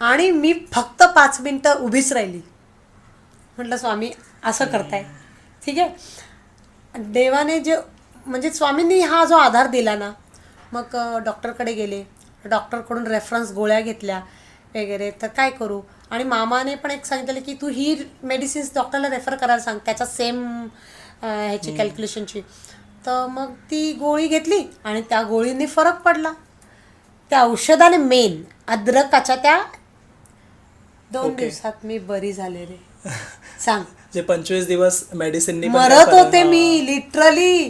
आणि मी फक्त 5 मिनटं उभीच राहिली. म्हटलं स्वामी असं करताय, ठीक आहे. देवाने जे म्हणजे स्वामींनी हा जो आधार दिला ना, मग डॉक्टरकडे गेले, डॉक्टरकडून रेफरन्स गोळ्या घेतल्या वगैरे. तर काय करू, आणि मामाने पण एक सांगितलं की तू ही मेडिसिन्स डॉक्टरला रेफर करायला सांग त्याच्या सेम ह्याची कॅल्क्युलेशनची. तर मग ती गोळी घेतली आणि त्या गोळीने फरक पडला. त्या औषधाने मेन अद्रकाच्या त्या 2 दिवसात मी बरी झाले रे. सांग, जे 25 दिवस मेडिसिन मरत होते मी लिटरली.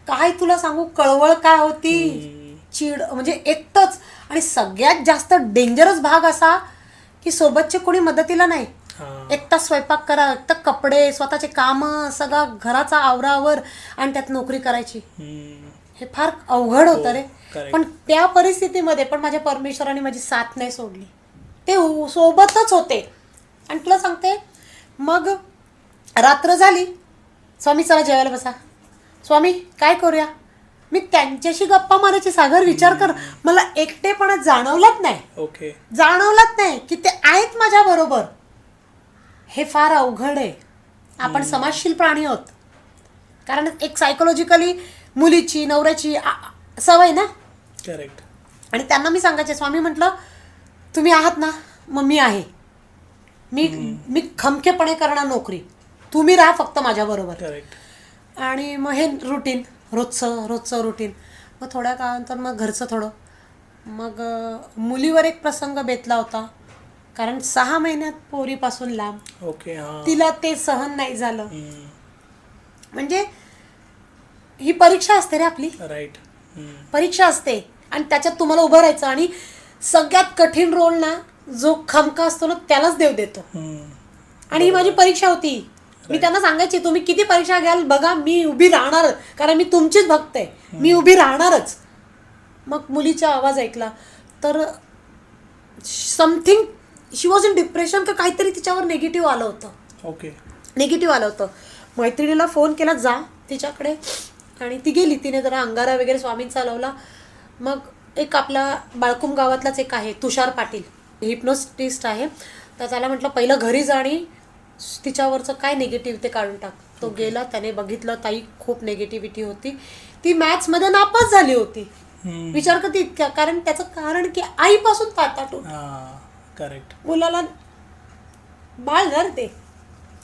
काय तुला सांगू, कळवळ काय होती, चीड म्हणजे एकटंच. आणि सगळ्यात जास्त डेंजरस भाग असा की सोबतचे कोणी मदतीला नाही. एकटा स्वयंपाक करा, एकटा कपडे, स्वतःचे कामं, सगळा घराचा आवरावर, आणि त्यात नोकरी करायची. हे फार अवघड होतं रे. पण त्या परिस्थितीमध्ये पण माझ्या परमेश्वराने माझी साथ नाही सोडली. ते सोबतच होते. आणि तुला सांगते, मग रात्र झाली, स्वामी चला जेवायला बसा, स्वामी काय करूया. मी त्यांच्याशी गप्पा मारायची. सागर विचार कर, मला एकटेपणा जाणवलाच नाही. ओके, जाणवलाच नाही की ते आहेत माझ्या बरोबर. हे फार अवघड आहे. आपण समाजशील प्राणी आहोत. कारण एक सायकोलॉजिकली मुलीची नवऱ्याची सवय ना. करेक्ट. आणि त्यांना मी सांगायचे, स्वामी म्हटलं तुम्ही आहात ना, मग मी आहे. मी खमकेपणे करणार नोकरी, तुम्ही राहा फक्त माझ्याबरोबर. करेक्ट. आणि मग हे रुटीन, रोजचं रुटीन. मग थोड्या काळानंतर मग घरचं थोडं. मग मुलीवर एक प्रसंग बेतला होता. कारण 6 महिन्यात पोरीपासून लांब. ओके. तिला ते सहन नाही झालं. म्हणजे ही परीक्षा असते रे आपली. राईट. परीक्षा असते आणि त्याच्यात तुम्हाला उभं राहायचं. आणि सगळ्यात कठीण रोल ना, जो खमका असतो ना, त्यालाच देव देतो. आणि ही माझी परीक्षा होती. मी त्यांना सांगायची, तुम्ही किती परीक्षा घ्याल बघा, मी उभी राहणार, कारण मी तुमचीच भक्त आहे, मी उभी राहणारच. मग मुलीचा आवाज ऐकला तर something she was in depression का काहीतरी तिच्यावर निगेटिव्ह आलं होतं. ओके. निगेटिव्ह आलं होतं. मैत्रिणीला फोन केला, जा तिच्याकडे. आणि ती गेली. तिने जरा अंगारा वगैरे स्वामींचा लावला. मग एक आपला बाळकुम गावातलाच एक आहे तुषार पाटील, हिप्नोटिस्ट आहे. तर त्याला म्हटलं पहिलं घरी जा आणि तिच्यावरचं काय निगेटिव्ह ते काढून टाक. तो गेला, त्याने बघितलं ताई खूप निगेटिव्हिटी होती. ती मॅथ्समध्ये नापास झाली होती. विचार करते इतक्या. कारण त्याचं कारण की आईपासून पाताटून. करेक्ट. मुलाला बाळ झालं ते,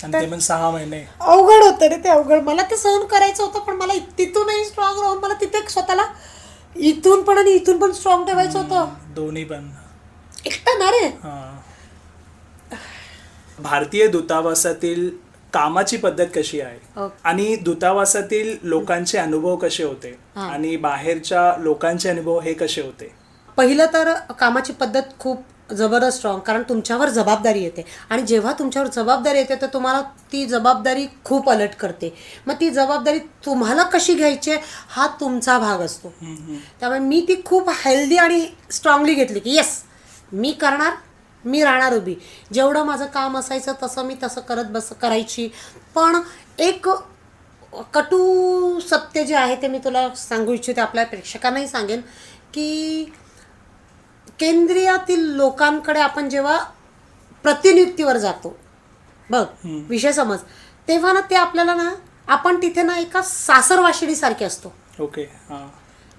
आणि ते पण 6 महिने. अवघड होतं रे ते, अवघड. मला ते सहन करायचं होतं, पण मला तिथूनही स्ट्रॉंग राहून मला तिथे स्वतःला इथून पण आणि इथून पण स्ट्रॉंग ठेवायचं होतं. दोन्ही पण एकटा ना रे. भारतीय दूतावासातील कामाची पद्धत कशी आहे आणि दूतावासातील लोकांचे अनुभव कसे होते आणि बाहेरच्या लोकांचे अनुभव हे कसे होते? पहिलं तर कामाची पद्धत खूप जबरदस्त स्ट्रॉंग. कारण तुमच्यावर जबाबदारी येते. आणि जेव्हा तुमच्यावर जबाबदारी येते तर तुम्हाला ती जबाबदारी खूप अलर्ट करते. मग ती जबाबदारी तुम्हाला कशी घ्यायची हा तुमचा भाग असतो. त्यामुळे मी ती खूप हेल्दी आणि स्ट्रॉंगली घेतली की येस मी करणार, मी राहणार उभी. जेवढं माझं काम असायचं तसं मी तसं करायची. पण एक कटू सत्य जे आहे ते मी तुला सांगू इच्छिते, आपल्या प्रेक्षकांनाही सांगेन की केंद्रीयातील लोकांकडे आपण जेव्हा प्रतिनियुक्तीवर जातो बघ, विषय समज, तेव्हा ना ते आपल्याला ना, आपण तिथे ना एका सासरवाशिणीसारखे असतो. ओके.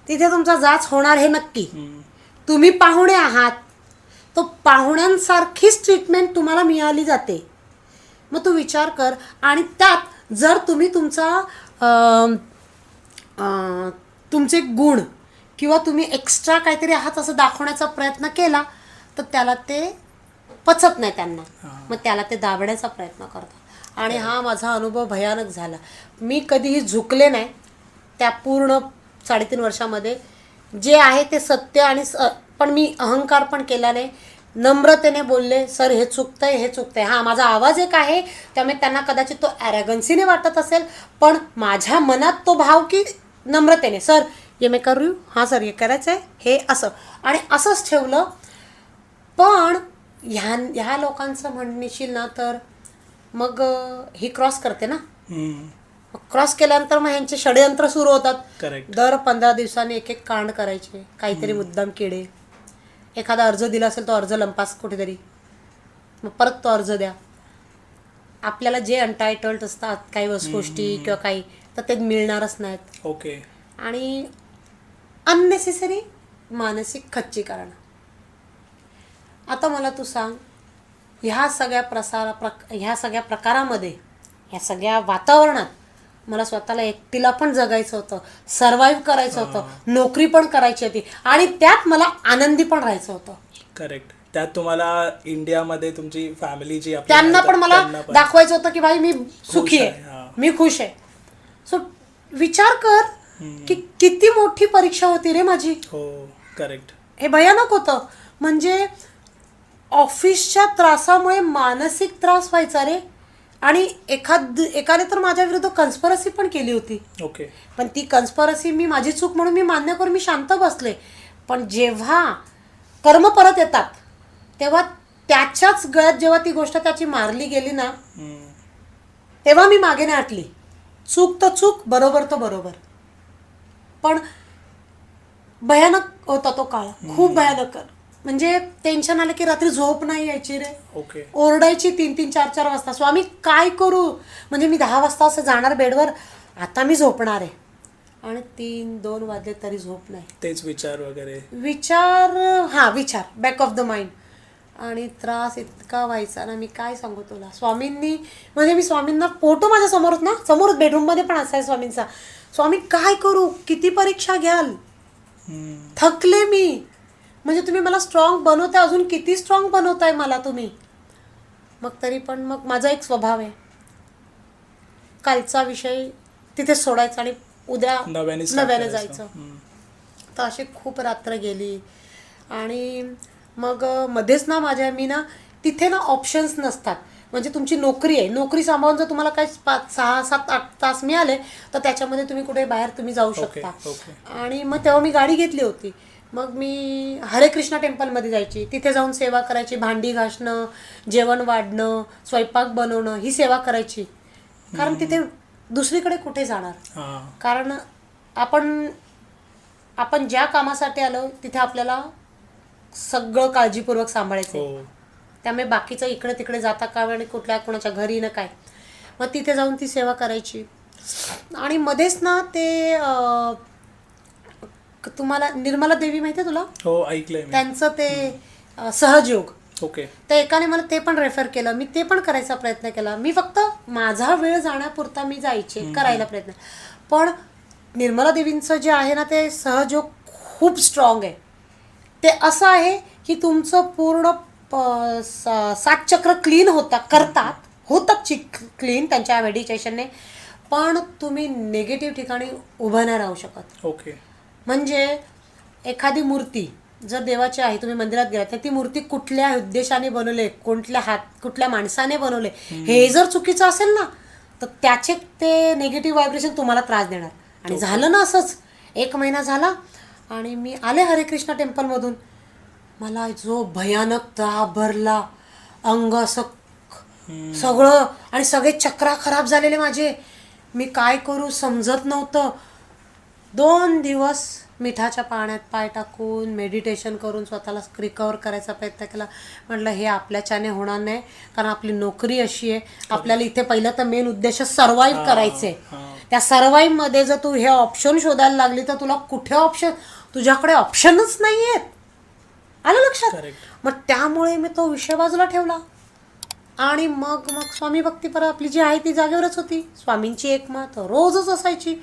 तिथे तुमचा जाच होणार हे नक्की. तुम्ही पाहुणे आहात, तो पाहुण्यांसारखीच ट्रीटमेंट तुम्हाला मिळाली जाते. मग तू विचार कर. आणि त्यात जर तुम्ही तुमचे गुण किंवा तुम्ही एक्स्ट्रा काहीतरी आहात असं दाखवण्याचा प्रयत्न केला तर त्याला ते पचत नाही त्यांना. मग त्याला ते दाबण्याचा प्रयत्न करतात. आणि हा माझा अनुभव भयानक झाला. मी कधीही झुकले नाही त्या पूर्ण 3.5 वर्षामध्ये. जे आहे ते सत्य. आणि पण मी अहंकार पण केला नाही. नम्रतेने बोलले, सर हे चुकतंय, हे चुकतंय. हां, माझा आवाज एक आहे, त्यामुळे त्यांना कदाचित तो ॲरोगन्सीने वाटत असेल, पण माझ्या मनात तो भाव की नम्रतेने, सर ये मैं कर रही हूँ, हां सर हे करायचं आहे, हे असं. आणि असंच ठेवलं. पण ह्या लोकांचं म्हणणेशील ना तर मग ही क्रॉस करते ना. क्रॉस केल्यानंतर मग ह्यांचे षडयंत्र सुरू होतात. करेक्ट. दर 15 दिवसांनी एक कांड करायचे, काहीतरी मुद्दाम किडे. एखादा अर्ज दिला असेल तो अर्ज लंपास कुठेतरी, मग परत तो अर्ज द्या. आपल्याला जे अनटायटल्ड असतात काही गोष्टी किंवा काही, तर ते मिळणारच नाहीत. ओके. आणि अननेसेसरी मानसिक खच्चीकरण. आता मला तू सांग, ह्या सगळ्या प्रकारामध्ये, ह्या सगळ्या वातावरणात मला स्वतःला एकटीला पण जगायचं होतं, सर्वाईव्ह करायचं होतं, नोकरी पण करायची होती आणि त्यात मला आनंदी पण राहायचं होतं. करेक्ट. त्यात तुम्हाला इंडियामध्ये तुमची फॅमिली जी त्यांना पण मला दाखवायचं होतं की भाई मी सुखी आहे, मी खुश आहे. सो विचार कर की किती मोठी परीक्षा होती रे माझी. हो. करेक्ट. हे भयानक होतं. म्हणजे ऑफिसच्या त्रासामुळे मानसिक त्रास व्हायचा रे. आणि एकाने तर माझ्या विरुद्ध कन्स्परसी पण केली होती. ओके. पण ती कन्स्परसी मी माझी चूक म्हणून मी मान्य करून मी शांत बसले. पण जेव्हा कर्म परत येतात तेव्हा त्याच्याच गळ्यात जेव्हा ती गोष्ट त्याची मारली गेली ना, तेव्हा मी मागे नाही हटली. चूक तर चूक, बरोबर तर बरोबर. पण भयानक होता तो काळ, खूप भयानक. म्हणजे टेन्शन आलं की रात्री झोप नाही यायची रे. ओके. ओरडायची 3-3, 4-4 वाजता. स्वामी काय करू, म्हणजे मी 10 वाजता असं जाणार बेडवर, आता मी झोपणार आहे, आणि 3-2 वाजले तरी झोप नाही. तेच विचार वगैरे. विचार बॅक ऑफ द माइंड. आणि त्रास इतका व्हायचा ना, मी काय सांगू तुला. स्वामींनी, म्हणजे मी स्वामींना फोटो माझ्या समोरच ना, समोरच बेडरूममध्ये पण असाय स्वामींचा. स्वामी काय करू, किती परीक्षा घ्याल, थकले मी. म्हणजे तुम्ही मला स्ट्रॉंग बनवताय, अजून किती स्ट्रॉंग बनवताय मला तुम्ही. मग तरी पण मग माझा एक स्वभाव आहे, कालचा विषय तिथे सोडायचा आणि उद्या नव्याने जायचं. तर अशी खूप रात्र गेली. आणि मग मध्येच ना मी ना तिथे ना ऑप्शन्स नसतात. म्हणजे तुमची नोकरी आहे, नोकरी सांभाळून जर तुम्हाला काही 5, 6, 7, 8 तास मिळाले तर त्याच्यामध्ये तुम्ही कुठे बाहेर तुम्ही जाऊ शकता. आणि मग तेव्हा मी गाडी घेतली होती. मग मी हरे कृष्णा टेम्पलमध्ये जायची, तिथे जाऊन सेवा करायची, भांडी घासणं, जेवण वाढणं, स्वयंपाक बनवणं, ही सेवा करायची. कारण तिथे दुसरीकडे कुठे जाणार. कारण आपण ज्या कामासाठी आलो तिथे आपल्याला सगळं काळजीपूर्वक सांभाळायचं. त्यामुळे बाकीचं इकडे तिकडे जाता का आणि कोणाच्या घरी ना काय. मग तिथे जाऊन ती सेवा करायची. आणि मध्येच ना ते तुम्हाला निर्मला देवी माहिती आहे तुला? हो, ऐकलंय. त्यांचं ते सहजयोग. ओके. तर एकाने मला ते पण रेफर केलं, मी ते पण करायचा प्रयत्न केला. मी फक्त माझा वेळ जाण्यापुरता मी जायचे, करायला प्रयत्न. पण निर्मला देवींचं जे आहे ना ते सहजयोग खूप स्ट्रॉंग आहे. ते असं आहे की तुमचं पूर्ण 7 चक्र क्लीन होतात क्लीन त्यांच्या मेडिटेशनने. पण तुम्ही निगेटिव्ह ठिकाणी उभं नाही राहू शकत. ओके. म्हणजे एखादी मूर्ती जर देवाची आहे, तुम्ही मंदिरात गेला तर ती मूर्ती कुठल्या उद्देशाने बनवले, कुठल्या माणसाने बनवले, हे जर चुकीचं असेल ना तर त्याचे ते निगेटिव्ह व्हायब्रेशन तुम्हाला त्रास देणार. आणि झालं ना असंच. 1 महिना झाला आणि मी आले हरे कृष्णा टेम्पलमधून. मला जो भयानक ताप भरला, अंग असं सगळं, आणि सगळे चक्रा खराब झालेले माझे. मी काय करू समजत नव्हतं. 2 दिवस मिठाच्या पाण्यात पाय टाकून मेडिटेशन करून स्वतःला रिकवर करायचा प्रयत्न केला. म्हटलं हे आपल्याच्याने होणार नाही, कारण आपली नोकरी अशी आहे, आपल्याला इथे पहिला तर मेन उद्देश सर्वाईव्ह करायचे. त्या सर्वाईव्हमध्ये जर तू हे ऑप्शन शोधायला लागली तर तुला कुठे तुझ्याकडे ऑप्शनच नाही आहेत. आलं लक्षात? मग त्यामुळे मी तो विषय बाजूला ठेवला. आणि मग स्वामी भक्ती परत आपली जी आहे ती जागेवरच होती. स्वामींची एक मात रोजच असायची.